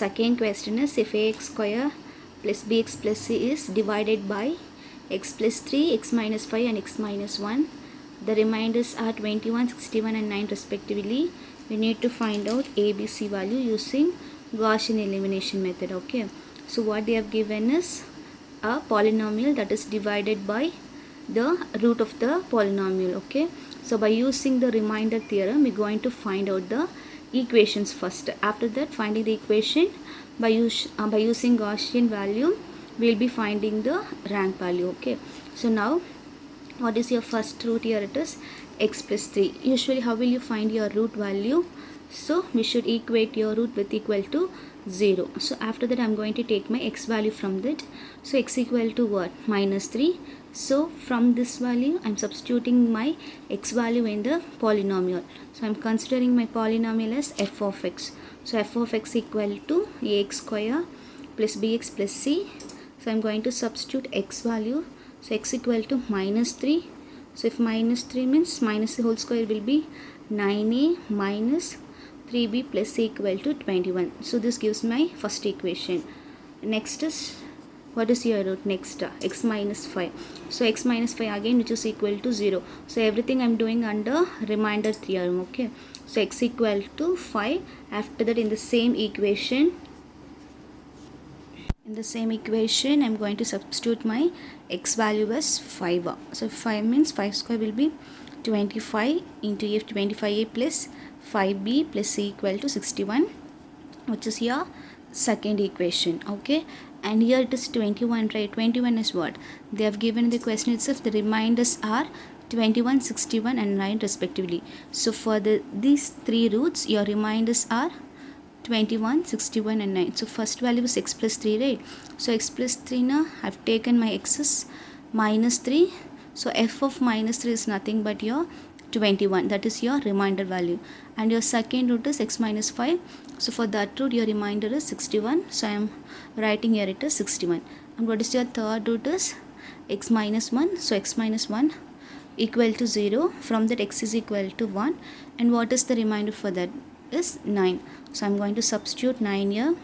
second question is, if ax square plus bx plus c is divided by x plus 3, x minus 5 and x minus 1, the remainders are 21, 61 and 9 respectively. We need to find out a, b, c value using Gaussian elimination method. Okay, so what they have given is a polynomial that is divided by the root of the polynomial. Okay, so by using the remainder theorem, we're going to find out the equations first. After that, finding the equation by using Gaussian value, we'll be finding the rank value. Okay, so now what is your first root? Here it is x plus 3. Usually how will you find your root value? So we should equate your root with equal to 0. So after that, I'm going to take my x value from that. So x equal to what? Minus 3. So from this value, I'm substituting my x value in the polynomial. So I'm considering my polynomial as f of x. So f of x equal to ax square plus bx plus c. So I'm going to substitute x value. So x equal to minus 3. So if minus 3 means minus the whole square will be 9a minus 3b plus c equal to 21. So this gives my first equation. Next is, what is your root? Next x minus 5. So x minus 5 again, which is equal to 0. So everything I'm doing under remainder theorem. Okay, so x equal to 5. After that, in the same equation, I'm going to substitute my x value as 5. So 5 means 5 square will be 25 into f, 25a plus 5b plus c equal to 61, which is your second equation. Okay, and here it is 21, right? 21 is what they have given in the question itself. The remainders are 21, 61 and 9 respectively. So for these three roots, your remainders are 21, 61 and 9. So first value is x plus 3, right? So x plus 3 now, I've taken my x is minus 3. So f of minus 3 is nothing but your 21. That is your remainder value. And your second root is x minus 5. So for that root, your remainder is 61. So I am writing here it is 61. And what is your third root is x minus 1. So x minus 1 equal to 0. From that, x is equal to 1. And what is the remainder for that? Is 9. So I'm going to substitute 9 here,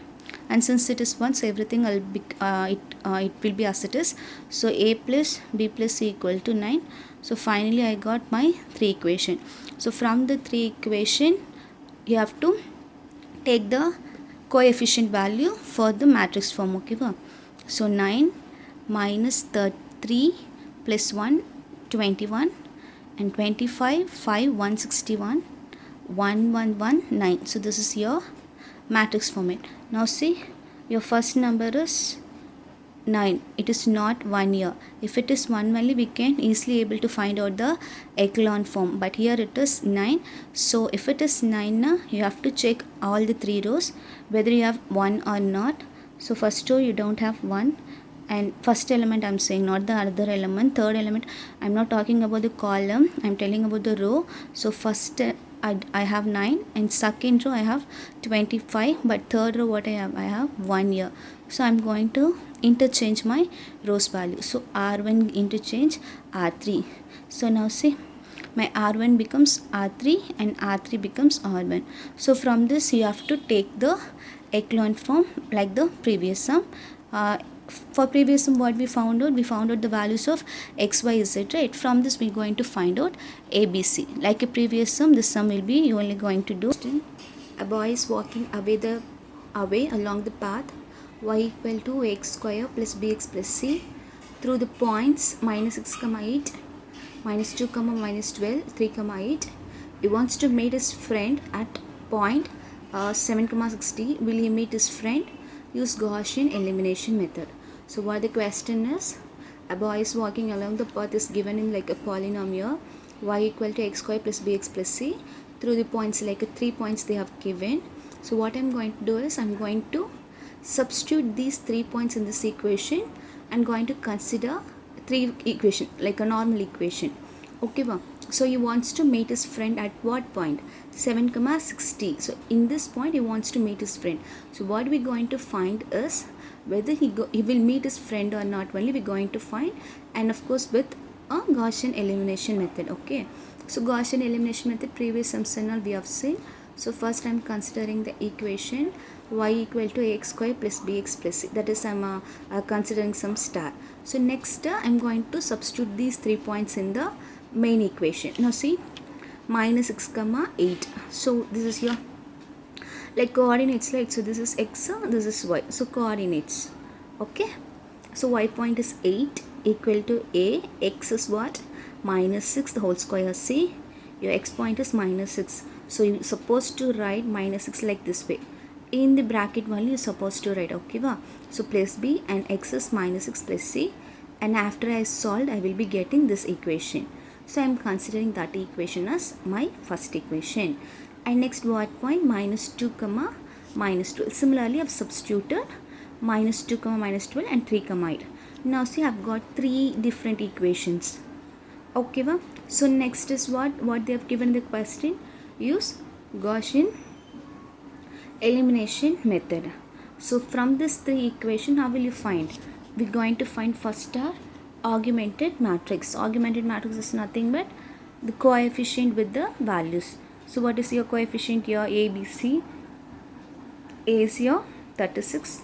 and since it is 1, so everything will be it will be as it is. So a plus b plus c equal to 9. So finally I got my 3 equation. So from the 3 equation, you have to take the coefficient value for the matrix form. Okay, so 9 minus 3 plus 1 21 and 25 5 161 1119. So this is your matrix format. Now see, your first number is 9. It is not 1 here. If it is 1 value, we can easily able to find out the echelon form, but here it is 9. So if it is 9 now, you have to check all the 3 rows whether you have 1 or not. So first row you don't have 1, and first element I'm saying, not the other element. Third element, I'm not talking about the column, I'm telling about the row. So first I have 9, and second row I have 25, but third row what I have 1 here. So I'm going to interchange my rows value. So R1 interchange R3. So now see, my R1 becomes R3 and R3 becomes R1. So from this, you have to take the echelon form like the previous sum. For previous sum, what we found out the values of x, y, z, right? From this, we're going to find out a, b, c. Like a previous sum, this sum will be, you only going to do. A boy is walking away along the path y equal to x square plus bx plus c through the points minus 6, 8, minus 2, minus 12, 3, 8. He wants to meet his friend at point 7, 60. Will he meet his friend? Use Gaussian elimination method. So what the question is, a boy is walking along the path is given in like a polynomial y equal to x square plus bx plus c through the points, like 3 points they have given. So what I'm going to do is, I'm going to substitute these 3 points in this equation and going to consider 3 equation like a normal equation. Okay, so he wants to meet his friend at what point? 7, 60. So in this point, he wants to meet his friend. So what we're going to find is whether he will meet his friend or not. Only we're going to find, and of course with a Gaussian elimination method. Okay, so Gaussian elimination method, previous sums and all we have seen. So first I'm considering the equation y equal to ax square plus bx plus c. That is I'm considering some star. So next I'm going to substitute these 3 points in the main equation. Now see, minus 6 comma 8. So this is your like coordinates, right? So this is x, this is y. So coordinates. Okay. So y point is 8 equal to a. X is what? Minus 6 the whole square. C. Your x point is minus 6. So you're supposed to write minus 6 like this way. In the bracket value you're supposed to write. Okay, va? So place b and x is minus 6 plus c. And after I solved, I will be getting this equation. So I am considering that equation as my first equation. And next what point? Minus 2 comma minus 12. Similarly, I have substituted minus 2 comma minus 12 and 3 comma 8. Now see, I have got 3 different equations. Okay, va? So next is what they have given the question. Use Gaussian elimination method. So from this 3 equation, how will you find? We're going to find first our augmented matrix. Augmented matrix is nothing but the coefficient with the values. So what is your coefficient here? A, B, C. A is your 36,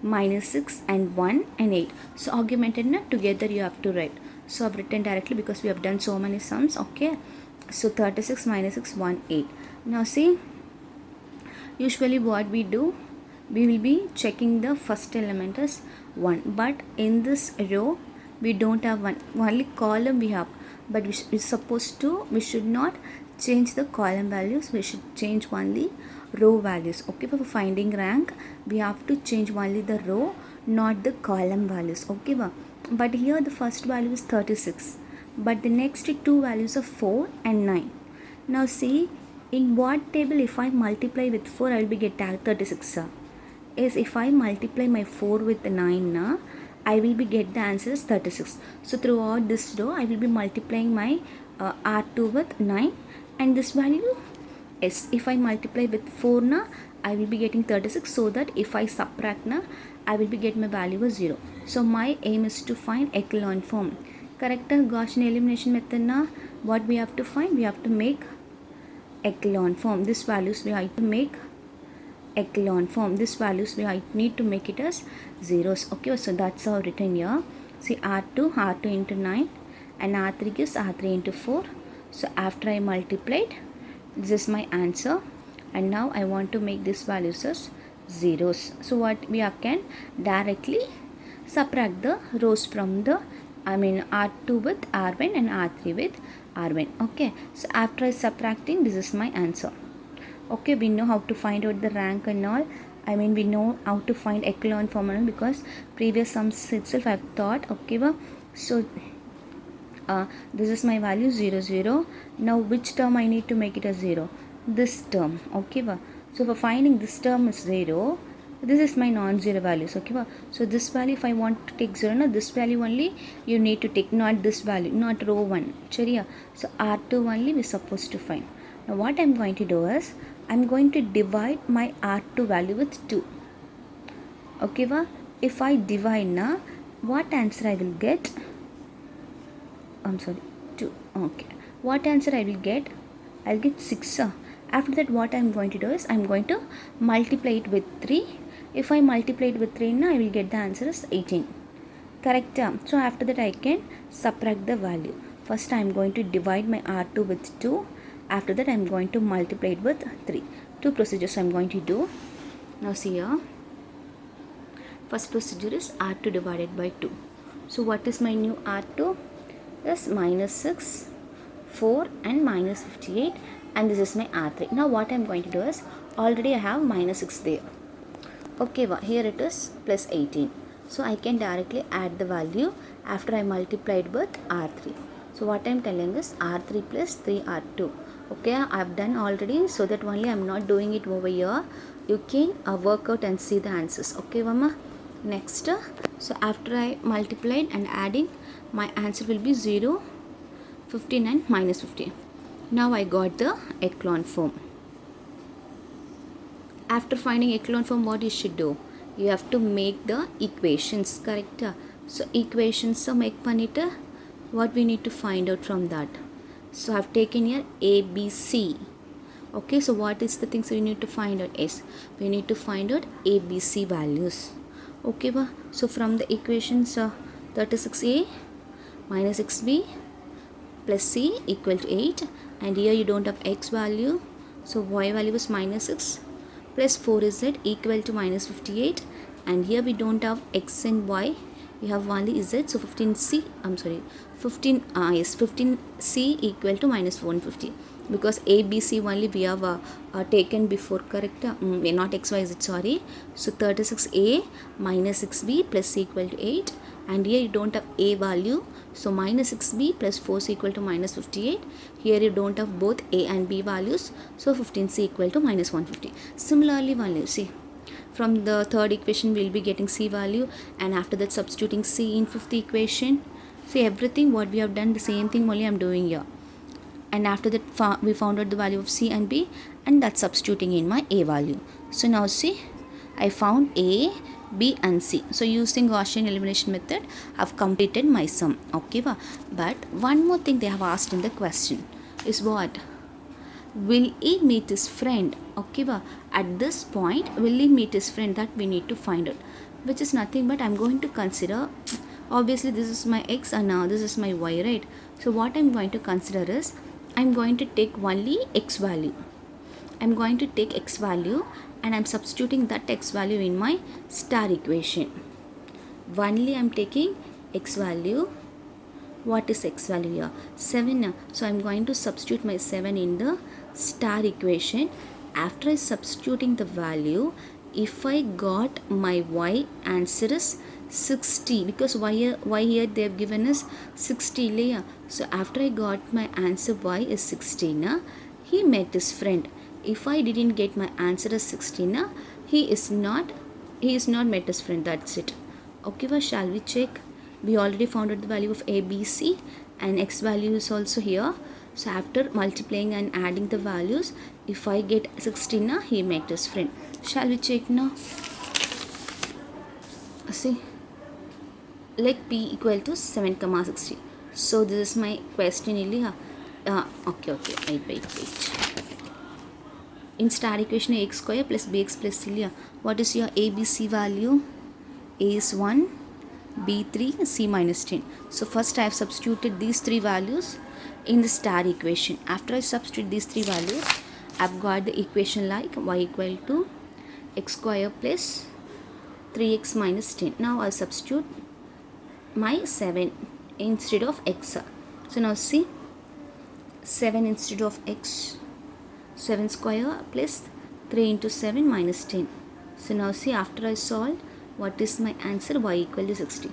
minus 6 and 1 and 8. So augmented na together you have to write. So I've written directly because we have done so many sums. Okay. So 36 minus 6, 1, 8. Now see, usually what we do, we will be checking the first element as 1. But in this row, we don't have 1. Only column we have. But we should not change the column values. We should change only row values. Okay, for finding rank, we have to change only the row, not the column values. Okay, but here the first value is 36. But the next 2 values are 4 and 9. Now see, in what table if I multiply with 4, I will be get 36. Is if I multiply my 4 with 9, I will be get the answer is 36. So throughout this row, I will be multiplying my R2 with 9, and this value is if I multiply with 4, I will be getting 36. So that if I subtract, I will be get my value as 0. So my aim is to find echelon form. Correct Gaussian elimination method, what we have to find? We have to make echelon form. This values we have to make echelon form. This values we need to make it as zeros. Okay, so that's how written here. See, R2 into 9 and R3 gives R3 into 4. So after I multiplied, this is my answer, and now I want to make this values as zeros. So what we can directly subtract the rows from the R2 with R1 and R3 with R1. Okay, so after subtracting, this is my answer. Okay, we know how to find out the rank and all. We know how to find echelon form because previous sums itself I have taught. Okay, so this is my value 0, 0. Now which term I need to make it as 0? This term. Okay, so for finding this term is 0, this is my non-zero values. Okay, so this value if I want to take 0, this value only you need to take, not this value, not row 1. Chariya. So R2 only we're supposed to find. Now what I'm going to do is, I'm going to divide my R2 value with 2. Okay, if I divide, what answer I will get? 2. Okay, what answer I will get? I'll get 6. After that, what I'm going to do is, I'm going to multiply it with 3. If I multiply it with 3, I will get the answer as 18. Correct? So after that, I can subtract the value. First, I'm going to divide my R2 with 2. After that, I'm going to multiply it with 3. 2 procedures I'm going to do. Now see here. First procedure is R2 divided by 2. So what is my new R2? Is minus 6, 4 and minus 58, and this is my R3. Now what I'm going to do is, already I have minus 6 there. Okay, here it is plus 18. So I can directly add the value after I multiplied with R3. So what I'm telling is R3 plus 3R2. Okay, I've done already, so that only I'm not doing it over here. You can work out and see the answers. Okay, Mama. Next, so after I multiplied and adding, my answer will be 0, 15 and minus 15. Now I got the echelon form. After finding echelon form, what you should do? You have to make the equations, correct? So equations make panita. What we need to find out from that? So I have taken here A, B, C. Okay, so what is the things we need to find out? Yes, we need to find out a, b, c values. Okay, so from the equations 36a minus 6b plus c equal to 8, and here you don't have x value, so y value is minus 6 plus 4z equal to minus 58, and here we don't have x and y, we have only z, so 15c, I'm sorry, 15c equal to minus 150, because a, b, c only we have taken before, correct? Not x, y, z, sorry. So 36a minus 6b plus c equal to 8, and here you don't have a value, so minus 6b plus 4 is equal to minus 58. Here you don't have both a and b values, so 15c equal to minus 150. Similarly, value, see, from the third equation we'll be getting c value, and after that substituting c in fifth equation. See, everything what we have done, the same thing only I'm doing here. And after that we found out the value of c and b, and that's substituting in my a value. So now see, I found a, b and c. So using Gaussian elimination method, I've completed my sum. Okay, but one more thing they have asked in the question is what? Will he meet his friend? Okay, at this point, will he meet his friend? That we need to find out, which is nothing but I'm going to consider, obviously this is my x and now this is my y, right? So what I'm going to consider is, I'm going to take only x value. I'm going to take x value and I'm substituting that x value in my star equation. Only I'm taking x value. What is x value here? 7. So I'm going to substitute my 7 in the star equation. After I substituting the value, if I got my y answer is 60, because y here they have given us 60 layer. So after I got my answer y is 16, he met his friend. If I didn't get my answer as 16, he is not met his friend. That's it. Okay, shall we check? We already found out the value of a, b, c, and x value is also here. So after multiplying and adding the values, if I get 16, he met his friend. Shall we check now? See, let p equal to 7, 60. So this is my question. Okay, wait. In star equation, ax square plus bx plus c. What is your a, b, c value? A is 1, b 3, c minus 10. So first I have substituted these three values in the star equation. After I substitute these three values, I've got the equation like y equal to x square plus 3x minus 10. Now I'll substitute my 7 instead of x. So now see, 7 instead of x, 7 square plus 3 into 7 minus 10. So now see, after I solve, what is my answer? Y equal to 60.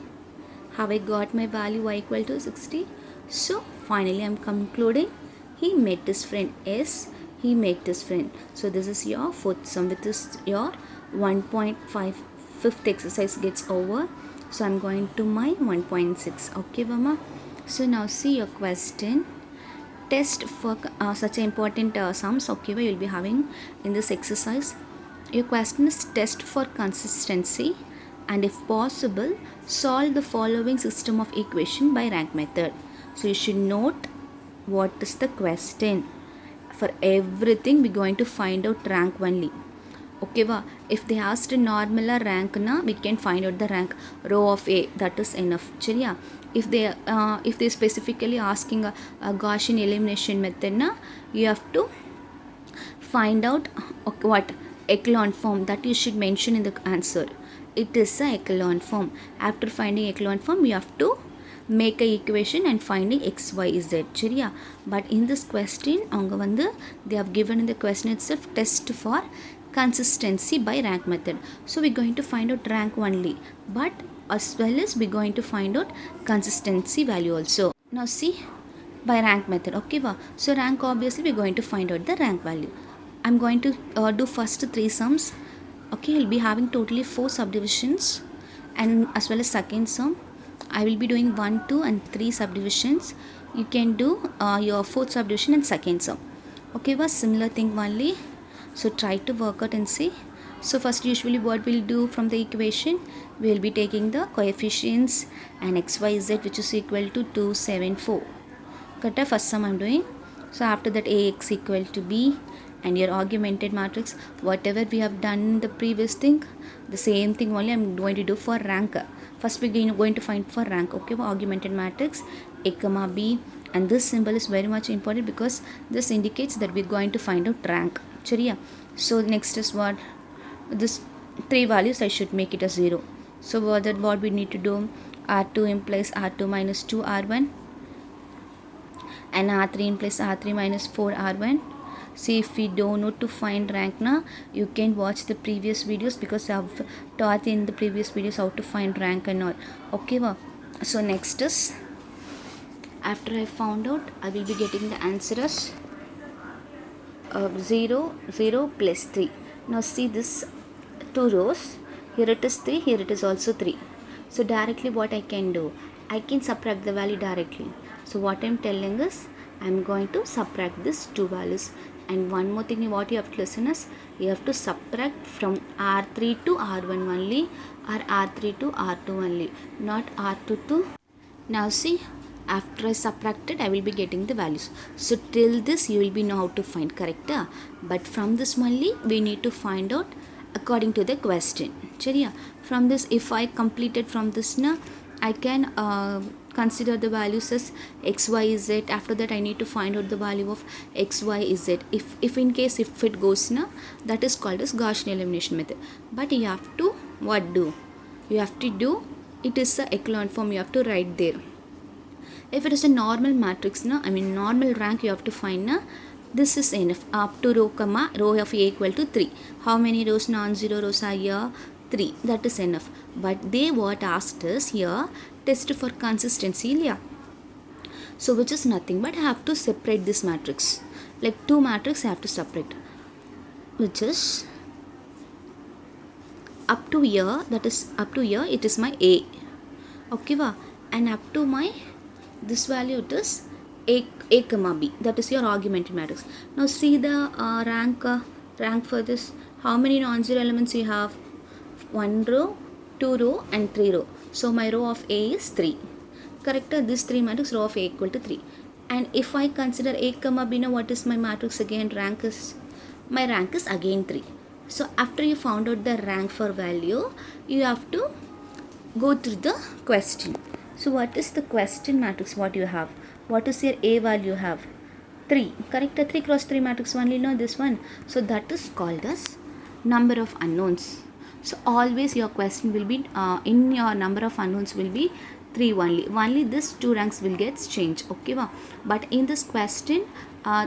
Have I got my value y equal to 60? So finally I'm concluding, he met his friend. Yes, he met his friend. So this is your fourth sum. With this your 1.5 fifth exercise gets over. So I'm going to my 1.6. Okay, Mama. So now see your question. Test for such important sums. Okay, you'll be having in this exercise. Your question is test for consistency, and if possible, solve the following system of equation by rank method. So you should note what is the question. For everything, we're going to find out rank only. Okay, if they asked a normal rank, we can find out the rank row of A. That is enough. Chaliya. If they specifically asking a Gaussian elimination method, you have to find out what echelon form, that you should mention in the answer. It is a echelon form. After finding echelon form, you have to make a equation and finding x, y, z. Chariya. But in this question, they have given in the question itself test for consistency by rank method. So we're going to find out rank only, but as well as we're going to find out consistency value also. Now see, by rank method. Okay, so rank, obviously we're going to find out the rank value. I'm going to do first three sums. Okay, you'll be having totally 4 subdivisions, and as well as second sum I will be doing 1, 2 and 3 subdivisions. You can do your 4th subdivision and second sum. Okay, similar thing only. So try to work out and see. So first, usually what we'll do from the equation, we'll be taking the coefficients and x, y, z, which is equal to 2, 7, 4. Correct? First sum I'm doing. So after that, ax equal to b, and your augmented matrix, whatever we have done in the previous thing, the same thing only I'm going to do for rank. First we're going to find for rank. Okay, for augmented matrix A comma B, and this symbol is very much important because this indicates that we're going to find out rank. Chariya. So next is what? This three values I should make it a 0. So what we need to do? R2 implies R2 minus 2 R1, and R3 implies R3 minus 4 R1. See, if we don't know to find rank now, you can watch the previous videos because I've taught in the previous videos how to find rank and all. Okay, well, so next is, after I found out, I will be getting the answer as 0, 0 plus 3. Now see this 2 rows, here it is 3, here it is also 3. So directly what I can do, I can subtract the value directly. So what I am telling is, I am going to subtract these two values. And one more thing what you have to listen is, you have to subtract from R3 to R1 only, or R3 to R2 only, not R2 to. Now see, after I subtracted, I will be getting the values. So till this you will be know how to find, correct? But from this only we need to find out according to the question. Chariya. From this, if I completed from this now, I can consider the values as x, y, z. After that I need to find out the value of x, y, z. If in case if it goes now, that is called as Gaussian elimination method. But you have to what do? You have to do, it is a echelon form, you have to write there. If it is a normal matrix now, I mean normal rank, you have to find now, this is enough. Up to row comma row of A equal to 3. How many rows, non-zero rows are here? 3. That is enough. But they what asked us here, test for consistency. Yeah. So which is nothing but I have to separate this matrix. Like two matrix I have to separate. Which is up to here, that is up to here it is my A. Okay, va? And up to my this value it is A comma B, that is your augmented matrix. Now see the rank for this. How many non-zero elements you have? 1 row, 2 row and 3 row. So my row of A is 3. Correct? This 3 matrix, row of A equal to 3. And if I consider A comma B, now what is my matrix again? Rank is, my rank is again 3. So after you found out the rank for value, you have to go through the question. So what is the question matrix? What you have? What is your A value have? 3. Correct? 3 cross 3 matrix only, no, this one. So that is called as number of unknowns. So always your question will be in your number of unknowns will be 3 only. Only this 2 ranks will get changed. Okay, wow. But in this question,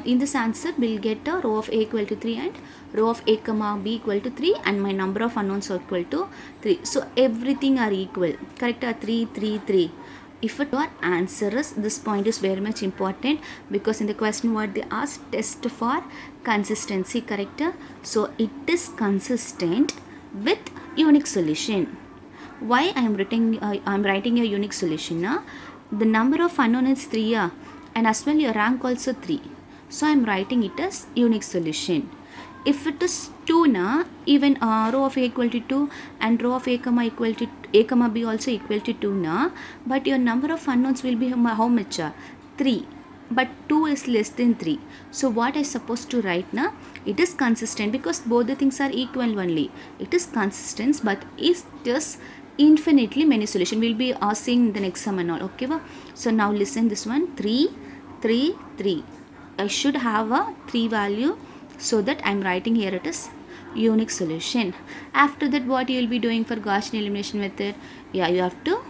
in this answer we'll get a row of A equal to 3 and row of A comma B equal to 3, and my number of unknowns are equal to 3. So everything are equal. Correct? 3, 3, 3. If your answer is, this point is very much important because in the question what they asked, test for consistency. Correct? So it is consistent with unique solution. Why I am writing a unique solution? The number of unknown is 3, and as well your rank also 3. So I am writing it as unique solution. If it is 2, even row of A equal to 2 and row of A comma equal to A comma B also equal to 2, but your number of unknowns will be how much? 3. But 2 is less than 3. So what I supposed to write now? It is consistent because both the things are equal only. It is consistent, but it is infinitely many solution. We'll be seeing the next sum and all. Okay, so now listen this one. 3, 3, 3. I should have a 3 value, so that I'm writing here it is unique solution. After that what you will be doing for Gaussian elimination method? Yeah, you have to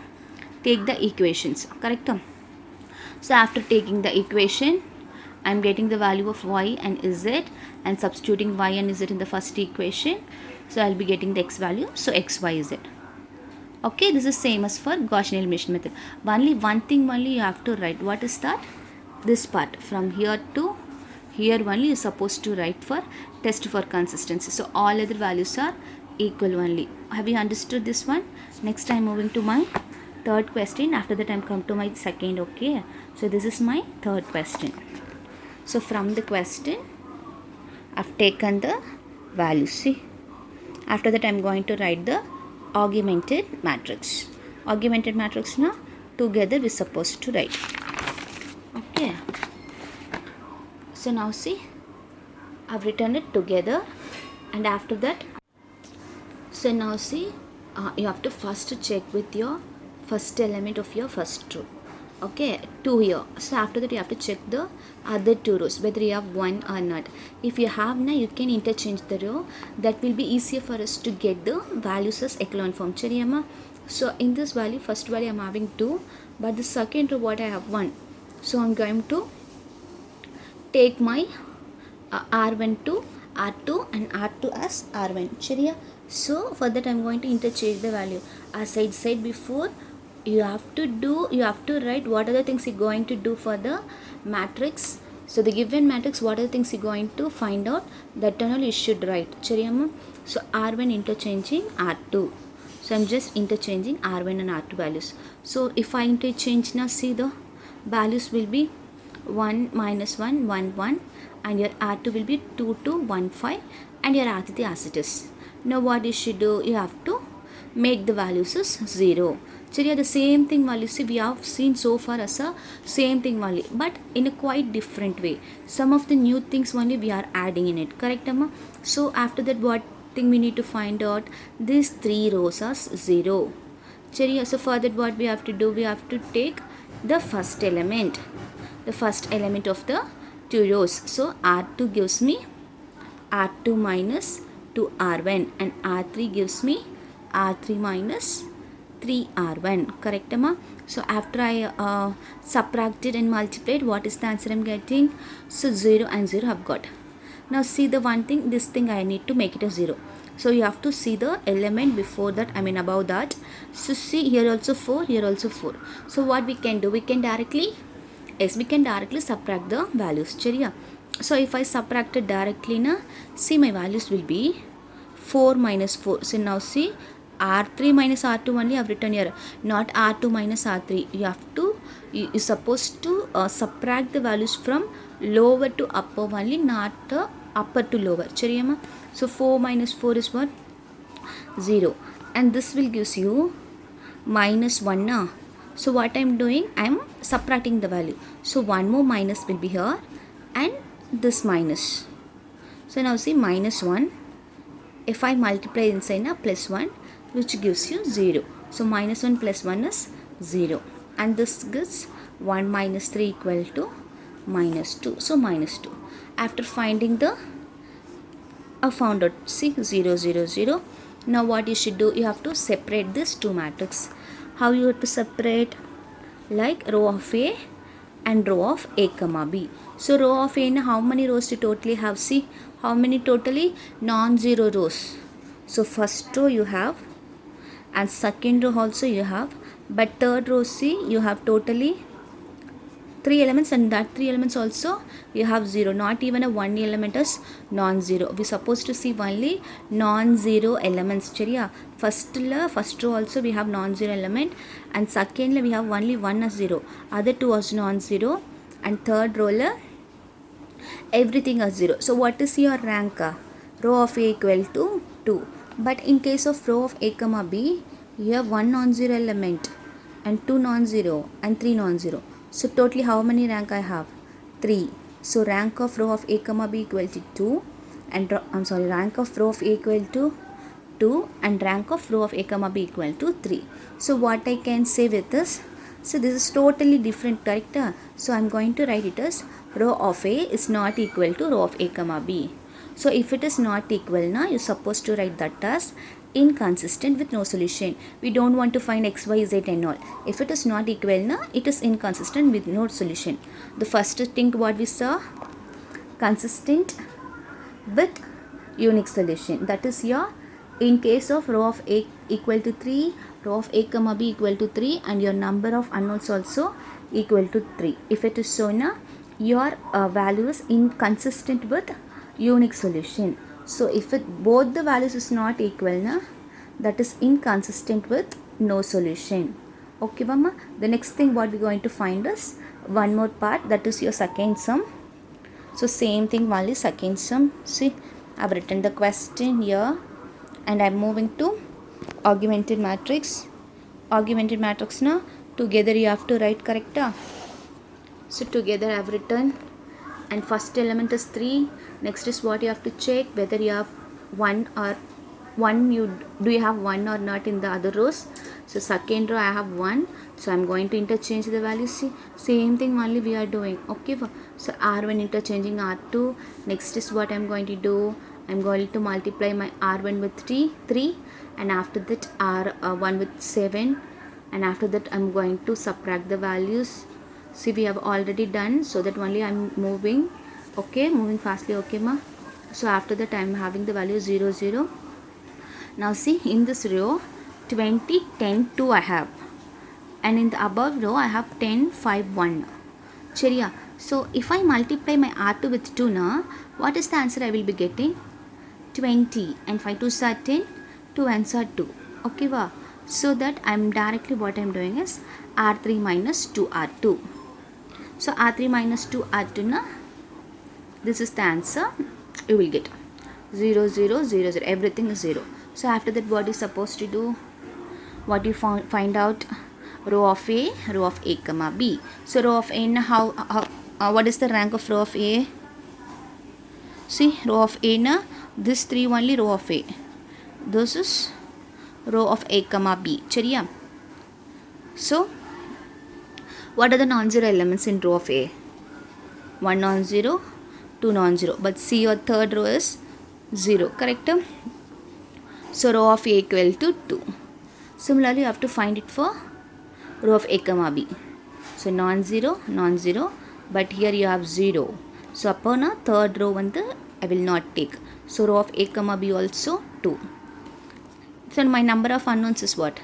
take the equations. Correct? So after taking the equation, I'm getting the value of y and z and substituting y and z in the first equation. So I'll be getting the x value. So x, y, z. Okay, this is same as for Gaussian elimination method. Only one thing only you have to write. What is that? This part from here to here only is supposed to write for test for consistency. So all other values are equal only. Have you understood this one? Next I'm moving to my third question. After that I'm come to my second. Okay, so this is my third question. So from the question I've taken the values. See, after that I'm going to write the augmented matrix. Augmented matrix now together we're supposed to write. Okay, so now see, I've written it together, and after that, so now see, you have to first check with your first element of your first row. Okay, 2 here. So after that you have to check the other 2 rows whether you have 1 or not. If you have now, you can interchange the row. That will be easier for us to get the values as echelon form. Cheriyama. So in this value, first value I'm having 2, but the second row what I have 1. So I'm going to take my R1 to R2 and R2 as R1. Chariya. So for that I'm going to interchange the value. As I said before, you have to write what are the things you're going to do for the matrix. So the given matrix, what are the things you're going to find out, that and all you should write. Chariya. So R1 interchanging R2. So I'm just interchanging R1 and R2 values. So if I interchange now, see the values will be 1 minus 1 1 1, and your R2 will be 2 2 1 5, and your R3 as it is. Now what you should do, you have to make the values as 0. So yeah, the same thing only. See, we have seen so far as a same thing only, but in a quite different way. Some of the new things only we are adding in it. Correct, Amma? So after that, what thing we need to find out? These 3 rows are 0. So for that, what we have to do? We have to take the first element of the 2 rows. So R2 gives me R2 minus 2R1, and R3 gives me R3 minus 3R1. Correct, Amma? So after I subtracted and multiplied, what is the answer I'm getting? So 0 and 0 I've got. Now see the one thing, this thing I need to make it a 0. So you have to see the element before that, above that. So see, here also 4, here also 4. So what we can do, we can directly subtract the values. Chariya. So if I subtract it directly now, see my values will be 4 minus 4. So now see, R3 minus R2 only I have written here, not R2 minus R3. You're supposed to subtract the values from lower to upper only, not upper to lower. Chariyama. So 4 minus 4 is what? 0. And this will gives you minus 1 now. So what I'm doing, I'm subtracting the value. So one more minus will be here, and this minus. So now see, minus 1. If I multiply inside now, plus 1, which gives you 0. So minus 1 plus 1 is 0. And this gives 1 minus 3 equal to minus 2. So minus 2. After finding the found out, see, 0 0 0. Now what you should do, you have to separate this 2 matrix. How you have to separate? Like row of A and row of A comma B. So row of A, how many rows you totally have? See, how many totally? Non-zero rows. So first row you have, and second row also you have, but third row, see, you have totally 3 elements, and that 3 elements also you have 0. Not even a 1 element is non-zero. We supposed to see only non-zero elements. Chariya. First row also we have non-zero element, and second we have only 1 as 0. Other 2 as non-zero, and third row everything as 0. So what is your rank? Row of A equal to 2. But in case of row of A comma B, you have 1 non-zero element, and 2 non-zero, and 3 non-zero. So totally how many rank I have? 3. So rank of row of A comma B equal to 2, and rank of row of A equal to 2, and rank of row of A comma B equal to 3. So what I can say with this? So this is totally different, correct? So I'm going to write it as row of A is not equal to row of A comma B. So if it is not equal now, you're supposed to write that as inconsistent with no solution. We don't want to find x, y, z and all. If it is not equal now, it is inconsistent with no solution. The first thing what we saw, consistent with unique solution. That is your, in case of row of A equal to 3, row of A comma B equal to 3, and your number of unknowns also equal to 3. If it is so now, your value is inconsistent with unique solution. So if both the values is not equal now, that is inconsistent with no solution. Okay, Mama. The next thing what we're going to find is one more part, that is your second sum. So same thing, only second sum. See, I've written the question here, and I'm moving to augmented matrix. Augmented matrix now, together you have to write, correct? So together I've written and first element is 3. Next is what you have to check, whether you have 1 or 1, do you have 1 or not in the other rows. So second row I have 1, so I'm going to interchange the values. See, same thing only we are doing. Okay, so R1 interchanging R2. Next is what I'm going to do, I'm going to multiply my R1 with 3, and after that R1 with 7, and after that I'm going to subtract the values. See, we have already done, so that only I'm moving. Okay, moving fastly. Okay ma. So after that I'm having the value 0 0. Now see, in this row 20 10 2 I have, and in the above row I have 10 5 1. Cheriya. So if I multiply my R2 with 2 now, what is the answer I will be getting? 20, and 5 2s are 10, 2 ones are 2. Okay va. So that I'm directly, what I'm doing is R3 minus 2 R2. So R3 minus 2 R2 na, this is the answer you will get. 0 0 0 0, everything is 0. So after that what is supposed to do? What you find out? Row of A, row of A comma B. So row of A, how what is the rank of row of A? See, row of A na, this 3 only row of A. This is row of A comma B. Cheriya. So what are the non-zero elements in row of A? 1 non-zero, 2 non-zero. But see, your third row is 0. Correct? So row of A equal to 2. Similarly, you have to find it for row of A comma B. So non-zero, non-zero. But here you have 0. So upon a third row I will not take. So row of A comma B also 2. So my number of unknowns is what?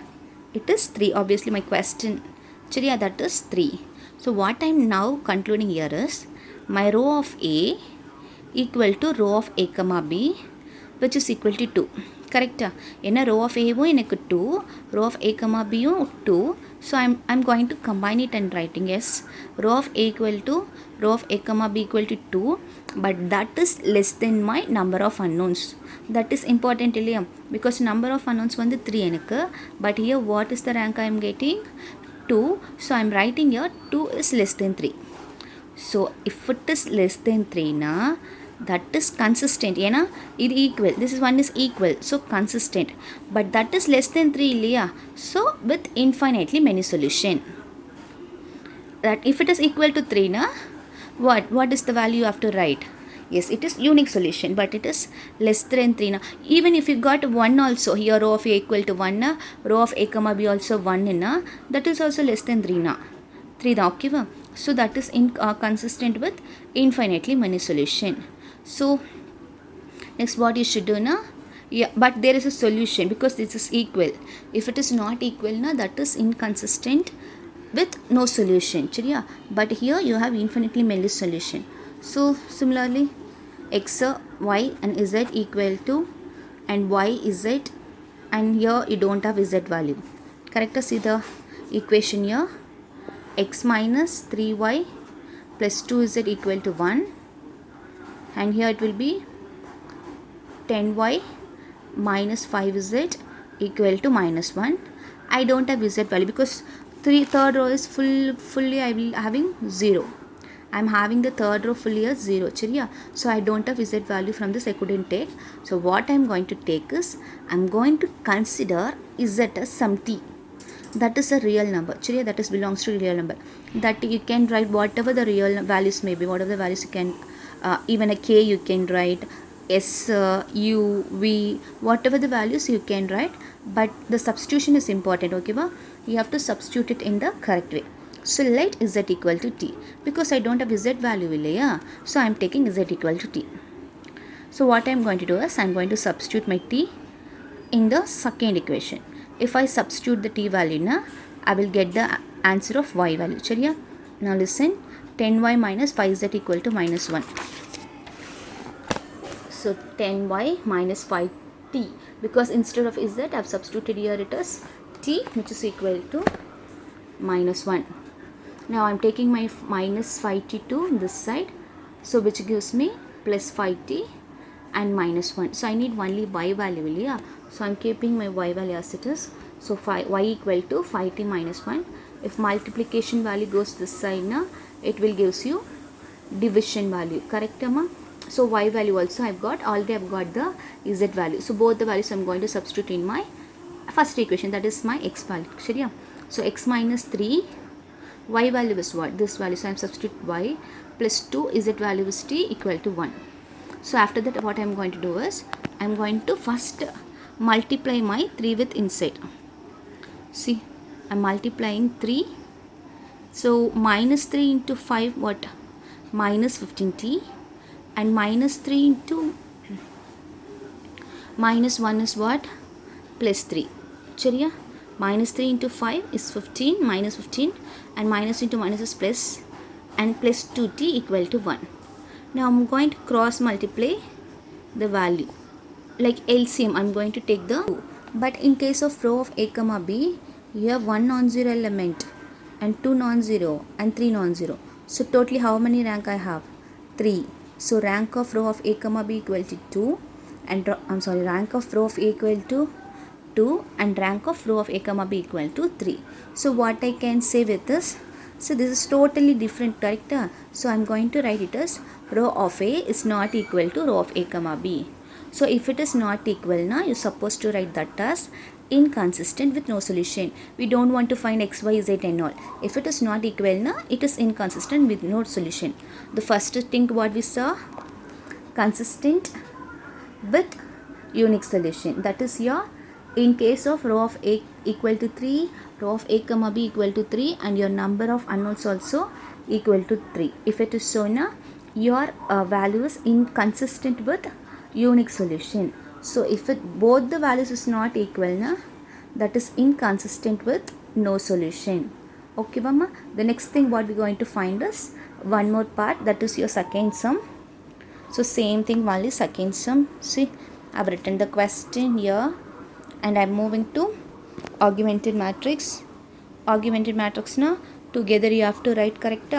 It is 3. Obviously my question, Cheriya, that is 3. So what I am now concluding here is, my row of A equal to row of A comma B, which is equal to 2. Correct? In a row of A enakku 2, row of A comma B 2. So I'm going to combine it and writing yes, row of A equal to row of A comma B equal to 2, but that is less than my number of unknowns. That is important, because number of unknowns vandu 3 enakku, but here what is the rank I am getting? 2. So I am writing here 2 is less than 3. So if it is less than 3 na, that is consistent. Yena, it equal. This is one is equal. So consistent. But that is less than 3 illiya. So with infinitely many solution. That if it is equal to 3 na, what is the value you have to write? Yes, it is unique solution, but it is less than 3 na. Even if you got 1 also, here row of A equal to 1 na, row of A comma B also 1 na, that is also less than 3 na. 3 da, okay va? So that is consistent with infinitely many solution. So next what you should do na, yeah, but there is a solution because this is equal. If it is not equal na, that is inconsistent with no solution. Cheriya. But here you have infinitely many solution. So similarly, x, y and z equal to, and y z, and here you don't have z value. Correct? See the equation here, x minus 3y plus 2z equal to 1, and here it will be 10y minus 5z equal to minus 1. I don't have z value because third row is fully I will having 0. I am having the third row fully as 0. Cheriya. So I don't have z value from this, I couldn't take. So what I am going to take is, I am going to consider z as some t. That is a real number. Cheriya, that is belongs to real number. That you can write whatever the real values may be, whatever the values you can, even a k you can write, s, u, v, whatever the values you can write, but the substitution is important. Okay ba? You have to substitute it in the correct way. So let z equal to t, because I don't have z value illaya, so I am taking z equal to t. So what I am going to do is, I am going to substitute my t in the second equation. If I substitute the t value na, I will get the answer of y value. Cheriya. Now listen, 10y minus 5z equal to minus 1. So 10y minus 5t, because instead of z I have substituted here it is t, which is equal to minus 1. Now I am taking my minus 5t to this side, so which gives me plus 5t and minus 1. So I need only y value, yeah? So I am keeping my y value as it is. So y equal to 5t minus 1. If multiplication value goes this side now, it will gives you division value, correct amma? So y value also I've got, already I've got the z value. So both the values I'm going to substitute in my first equation, that is my x value. Shariya? So x minus 3, y value is what? This value. So I'm substitute y plus 2, z value is t equal to 1. So after that what I'm going to do is, I'm going to first multiply my 3 with inside. See, I'm multiplying 3. So minus 3 into 5, what? Minus 15t, and minus 3 into minus 1 is what? Plus 3. Chariya? Minus 3 into 5 is 15, minus 15, and minus into minus is plus, and plus 2t equal to 1. Now I'm going to cross multiply the value. Like LCM, I'm going to take the 2. But in case of row of A comma B, you have 1 non-zero element, and 2 non-zero, and 3 non-zero. So totally how many rank I have? 3. So rank of row of A comma B equal to 2, and rank of row of A equal to 2, and rank of row of A comma B equal to 3. So what I can say with this? So this is totally different, correct? So I'm going to write it as row of A is not equal to row of A comma B. So if it is not equal, now you're supposed to write that as inconsistent with no solution. We don't want to find x, y, z and all. If it is not equal, now it is inconsistent with no solution. The first thing what we saw, consistent with unique solution. That is your, in case of row of A equal to 3, row of A comma B equal to 3, and your number of unknowns also equal to 3. If it is so, now your value is inconsistent with unique solution. So if both the values is not equal, na, that is inconsistent with no solution. Okay, mama. The next thing what we're going to find is one more part, that is your second sum. So same thing, only second sum. See, I've written the question here, and I'm moving to augmented matrix. Augmented matrix now together you have to write, correct?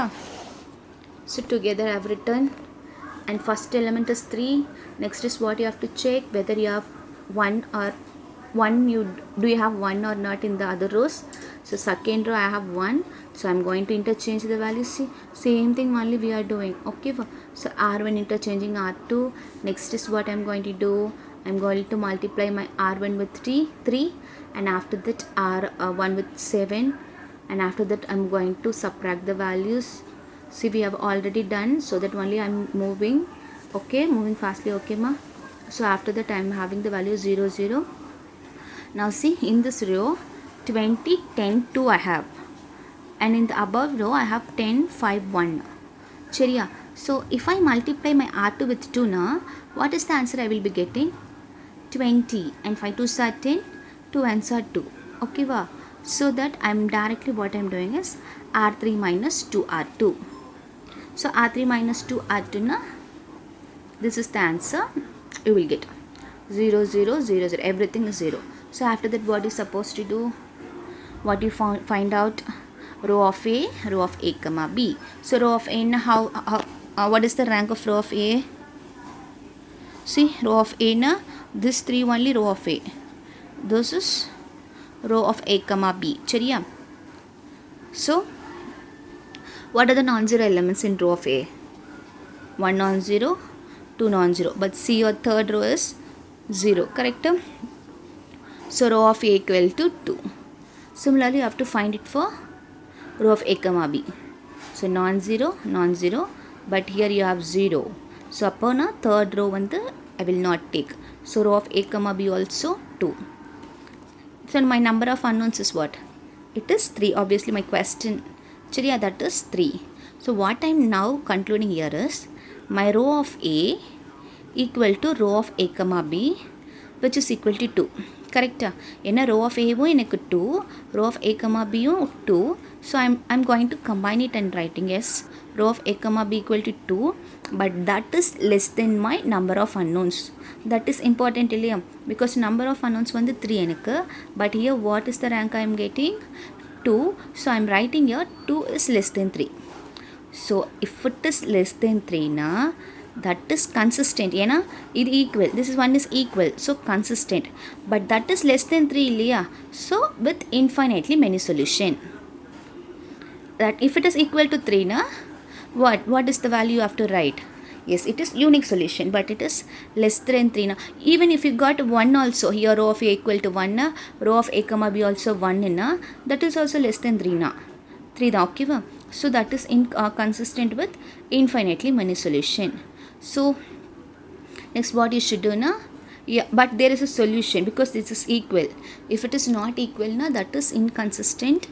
So together I've written, and first element is 3. Next is what you have to check, whether you have 1 or 1, do you have 1 or not in the other rows. So second row I have 1, so I'm going to interchange the values. See, same thing only we are doing. Okay, so R1 interchanging R2. Next is what I'm going to do, I'm going to multiply my R1 with 3, and after that R1 with 7, and after that I'm going to subtract the values. See, we have already done, so that only I'm moving. Okay, moving fastly. Okay, ma. So after that I'm having the value 0, 0. Now see, in this row 20, 10, 2 I have, and in the above row I have 10, 5, 1. Chariya? So if I multiply my R2 with 2 now, what is the answer I will be getting? 20, and 5 2s are 10, 2 1s are 2. Okay, va? So that I'm directly, what I'm doing is R3 minus 2 R2. So R3 minus 2 R2 na, this is the answer you will get. 0, 0, 0, 0, everything is 0. So after that what is supposed to do? What you find out? Row of A, row of A comma B. So row of A, how what is the rank of row of A? See, row of A na, this 3 only row of A. This is row of A comma B. Chariya? So what are the non-zero elements in row of A? 1 non-zero, 2 non-zero. But see, your third row is 0, correct? So row of A equal to 2. Similarly, you have to find it for row of A comma B. So non-zero, non-zero, but here you have 0. So upon a third row I will not take. So row of A comma B also 2. So my number of unknowns is what? It is 3. Obviously my question, Chariya, that is 3. So what I am now concluding here is, my row of A equal to row of A comma B, which is equal to 2. Correct? In a row of A எனக்கு 2, row of A comma B 2. So I'm going to combine it and writing yes, row of A comma B equal to 2, but that is less than my number of unknowns. That is important, because number of unknowns 3 எனக்கு, but here what is the rank I am getting? 2. So I'm writing here 2 is less than 3. So if it is less than 3 na, that is consistent. Yena, it equal. This is one is equal. So consistent. But that is less than 3 liya. So with infinitely many solution. That if it is equal to 3 na, What is the value you have to write? Yes, it is unique solution, but it is less than 3 now. Even if you got 1 also, here row of A equal to 1 na, row of A comma B also 1 na, that is also less than 3 na. 3 da, okay va? So that is consistent with infinitely many solution. So next what you should do na, yeah, but there is a solution because this is equal. If it is not equal na, that is inconsistent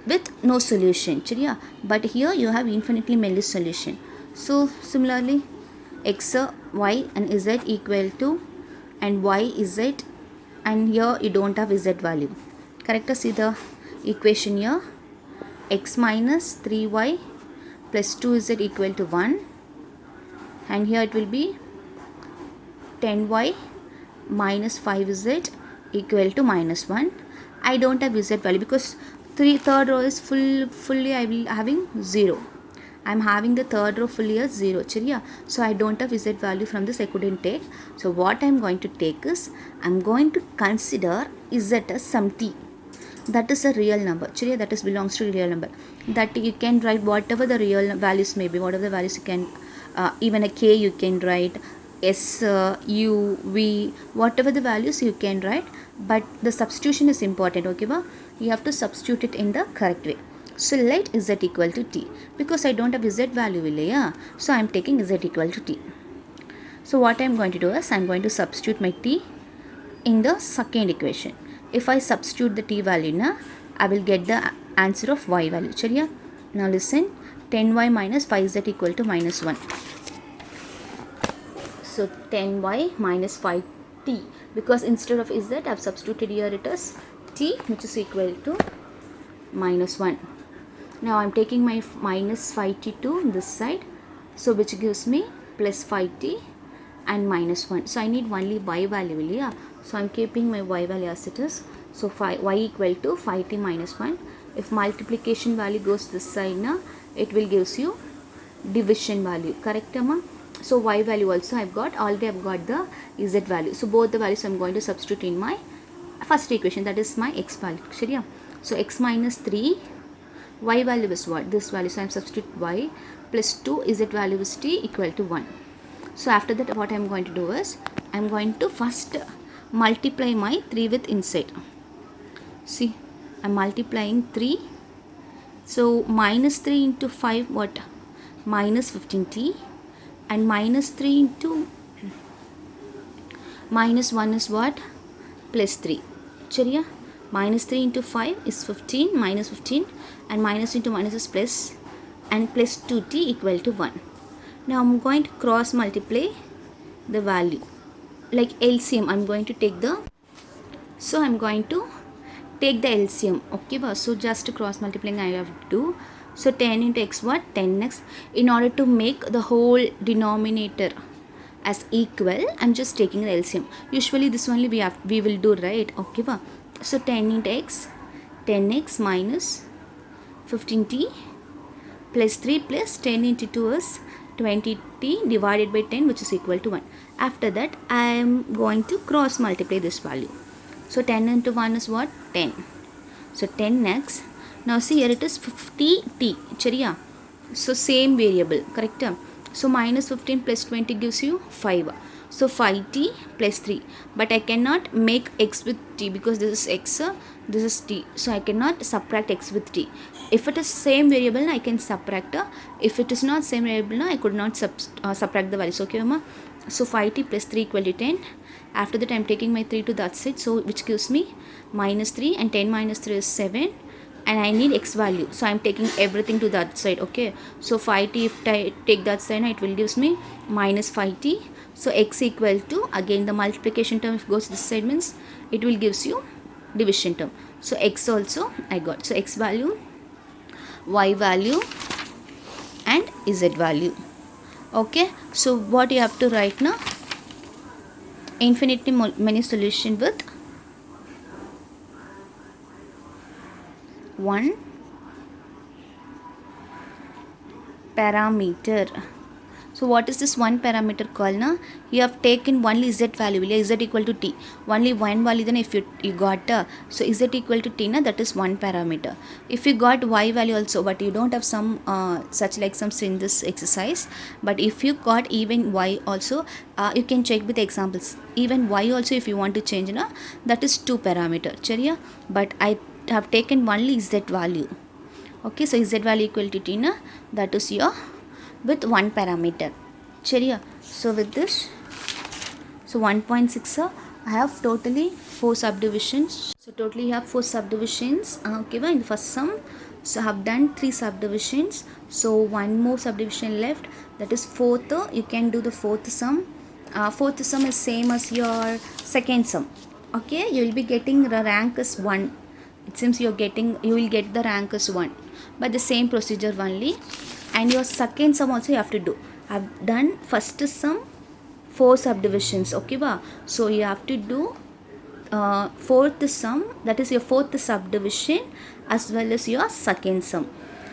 with no solution, chariya. But here you have infinitely many solution. So similarly, x, y and z equal to, and y z, and here you don't have z value. Correct? See the equation here, x minus 3y plus 2z equal to 1, and here it will be 10y minus 5z equal to minus 1. I don't have z value because third row is fully I will having 0. I am having the third row fully as 0, chariya. So I don't have z value from this, I couldn't take. So what I am going to take is, I am going to consider z as some t. That is a real number, chariya, that is belongs to real number. That you can write whatever the real values may be, whatever the values you can, even a k you can write, s, u, v, whatever the values you can write, but the substitution is important, okay ba? You have to substitute it in the correct way. So let z equal to t, because I don't have z value illaya, so I am taking z equal to t. So what I am going to do is, I am going to substitute my t in the second equation. If I substitute the t value na, I will get the answer of y value, chariya. Now listen, 10y minus 5z equal to minus 1. So 10y minus 5t, because instead of z I have substituted here it is t, which is equal to minus 1. Now I am taking my minus 5t to this side, so which gives me plus 5t and minus 1. So I need only y value, yeah. So I am keeping my y value as it is. So y equal to 5t minus 1. If multiplication value goes this side na, it will gives you division value, correct amma? So y value also I have got, already I have got the z value. So both the values I am going to substitute in my first equation, that is my x value, shariya. So x minus 3, y value is what? This value. So I am substitute y plus 2, z value is t equal to 1. So after that what I am going to do is, I am going to first multiply my 3 with inside. See, I am multiplying 3. So minus 3 into 5 what? Minus 15t, and minus 3 into minus 1 is what? Plus 3, chariya. Minus 3 into 5 is 15, minus 15, and minus into minus is plus, and plus 2t equal to 1. Now I am going to cross multiply the value, like LCM I am going to take the, so I am going to take the LCM, okay ba? So just cross multiplying I have to do. So 10 into x what? 10x. In order to make the whole denominator as equal, I am just taking the LCM. Usually this only we will do, right? Okay ba? So 10 into x, 10x minus 15t plus 3 plus 10 into 2 is 20t divided by 10, which is equal to 1. After that I am going to cross multiply this value. So 10 into 1 is what? 10. So 10x. Now see here it is 50t, chariya. So same variable, correct? So minus 15 plus 20 gives you 5. So 5t plus 3. But I cannot make x with t because this is x, this is t. So I cannot subtract x with t. If it is same variable, I can subtract. If it is not same variable, I could not subtract the values. Okay, Mama? So 5t plus 3 equal to 10. After that I am taking my 3 to that side. So which gives me minus 3, and 10 minus 3 is 7. And I need x value, so I am taking everything to that side, okay? So 5t, if I take that side, it will gives me minus 5t. So x equal to, again the multiplication term if goes this side means it will gives you division term. So x also I got. So x value, y value and z value, okay? So what you have to write now? Infinitely many solution with one parameter. So what is this one parameter called na? You have taken only z value, z equal to t, only one value. Then if you got so z equal to t na, that is one parameter. If you got y value also, but you don't have some such like some in this exercise, but if you got even y also, you can check with examples. Even y also if you want to change na, that is 2 parameter chariya, but I have taken only z value. Okay, so z value equal to t na, that is your with one parameter chariya. So with this, so 1.6 I have totally 4 subdivisions. So totally you have 4 subdivisions. Okay, in the first sum, so I have done 3 subdivisions, so one more subdivision left, that is fourth. You can do the fourth sum. Fourth sum is same as your second sum. Okay, you will be getting the rank as 1. It seems you will get the rank as 1 by the same procedure only. And your second sum also you have to do. I've done first sum 4 subdivisions. Okay ba? So you have to do fourth sum, that is your fourth subdivision, as well as your second sum.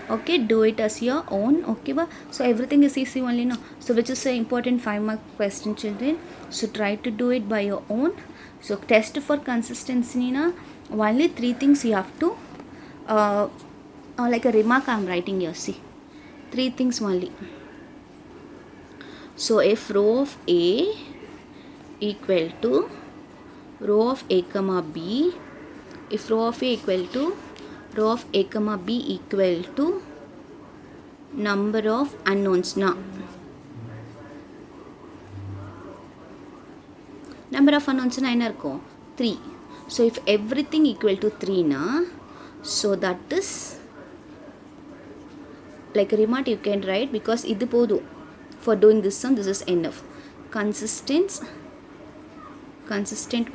Okay, do it as your own. Okay ba? So everything is easy only, no? So which is an important 5-mark question, children. So try to do it by your own. So test for consistency na, only 3 things you have to like a remark I'm writing here. See, 3 things only. So if row of A equal to row of A comma B, if row of A equal to row of A comma B equal to number of unknowns na, number of unknowns na என்ன இருக்கும் 3. So if everything equal to 3 na, so that is like a remark you can write, because இது போதும் for doing this sum. This is enough. Consistent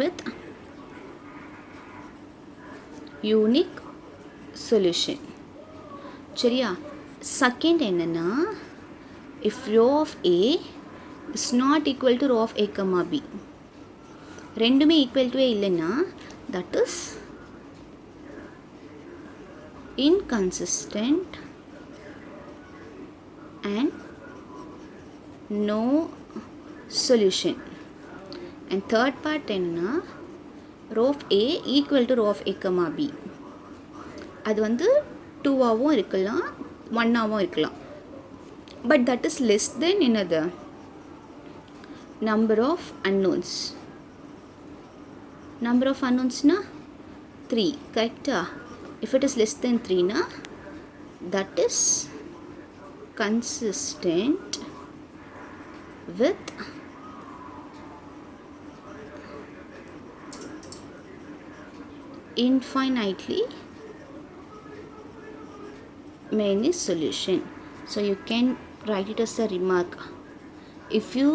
with unique solution. சரியா? Second என்னன்னா, if row of A is not equal to row of A comma B, ரெண்டுமே equal to A இல்லைன்னா, that is inconsistent and no solution. And third part என்னன்னா, row of A equal to row of A comma B, அது வந்து 2 ஆவும் இருக்கலாம் 1 ஆவும் இருக்கலாம், but that is less than another number of unknowns. Number of unknowns na 3, correct? If it is less than 3 na, that is consistent with infinitely many solution. So you can write it as a remark. If you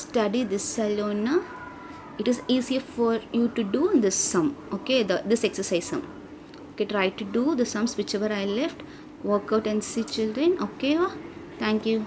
study this alone, it is easier for you to do this sum. Okay, this exercise sum. Okay, try to do the sums whichever I left. Work out and see, children. Okay, thank you.